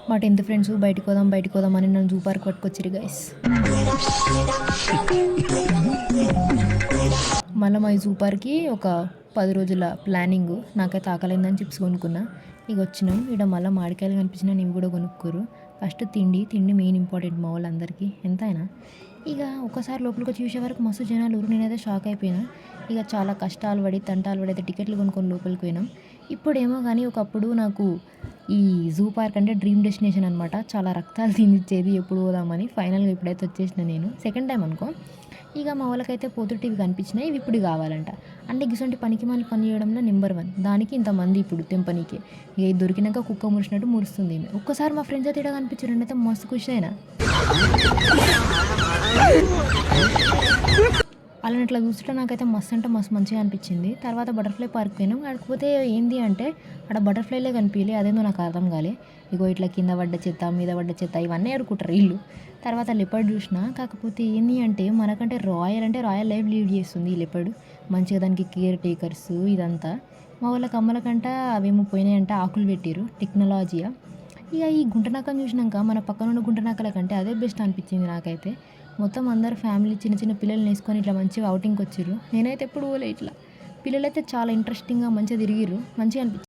మా 10th friends బయటికి పోదాం అని నన్ను జూ పార్క్ పట్టుకొచ్చిర్రు గైస్. మళ్ళీ మా ఈ జూ పార్క్కి ఒక 10 రోజుల ప్లానింగ్. నాకైతే ఆకలిందని చిప్స్ కొనుక్కున్నా. ఇక వచ్చినాం. ఇక్కడ మళ్ళీ మామిడికాయలు కనిపించినా నేను కూడా కొనుక్కోరు. ఫస్ట్ తిండి మెయిన్ ఇంపార్టెంట్ మా వాళ్ళందరికీ ఎంతైనా. ఇక ఒకసారి లోపలికి వచ్చి చూసే వరకు మస్తు జనాలు. నేనైతే షాక్ అయిపోయినా. ఇక చాలా కష్టాలు పడి తంటాలు పడి అయితే టికెట్లు కొనుక్కొని లోపలికి పోయినాం. ఇప్పుడేమో కానీ ఒకప్పుడు నాకు ఈ జూ పార్క్ అంటే డ్రీమ్ డెస్టినేషన్ అనమాట. చాలా రక్తాలు తినిచ్చేది ఎప్పుడు పోదామని. ఫైనల్గా ఇప్పుడైతే వచ్చేసిన నేను సెకండ్ టైం అనుకో. ఇక మా వాళ్ళకైతే పోతుంటే ఇవి కనిపించినాయి, ఇవి ఇప్పుడు కావాలంట. అంటే గిసంటి పనికి మాలి పని చేయడంలో నెంబర్ 1. దానికి ఇంతమంది ఇప్పుడు తెంపనీకే. ఇక ఇది దొరికినాక కుక్క మురిసినట్టు మురుస్తుంది. ఒక్కసారి మా ఫ్రెండ్స్ అయితే ఇక్కడ కనిపించారు, అయితే మస్తు ఖుషి అయినా. వాళ్ళని ఇట్లా చూస్తుంటే నాకైతే మస్తు అంటే మస్తు మంచిగా అనిపించింది. తర్వాత బటర్ఫ్లై పార్క్ పోయినాం. కాకపోతే ఏంది అంటే అక్కడ బటర్ఫ్లైలే కనిపించలే. అదేందో నాకు అర్థం కాలే. ఇగో ఇట్లా కింద పడ్డ చెత్త మీద పడ్డ చెత్త ఇవన్నీ ఆడుకుంటారు వీళ్ళు. తర్వాత లెపర్డ్ చూసిన. కాకపోతే ఏంది అంటే మనకంటే రాయల్ లైఫ్ లీడ్ చేస్తుంది ఈ లెపర్డ్. మంచిగా దానికి కేర్ టేకర్స్ ఇదంతా. మా వాళ్ళకి అమ్మలకంట అవేమో పోయినాయంట, ఆకులు పెట్టిరు. టెక్నాలజీయా. ఇక ఈ గుంటనక్కని చూసినాక మన పక్కనున్న గుంటనక్కల కంటే అదే బెస్ట్ అనిపించింది నాకైతే. మొత్తం అందరు ఫ్యామిలీ చిన్న చిన్న పిల్లల్ని వేసుకొని ఇట్లా మంచిగా అవుటింగ్కి వచ్చిర్రు. నేనైతే ఎప్పుడు పోలే ఇట్లా. పిల్లలైతే చాలా ఇంట్రెస్టింగ్గా మంచిగా తిరిగిర్రు. మంచిగా అనిపించింది.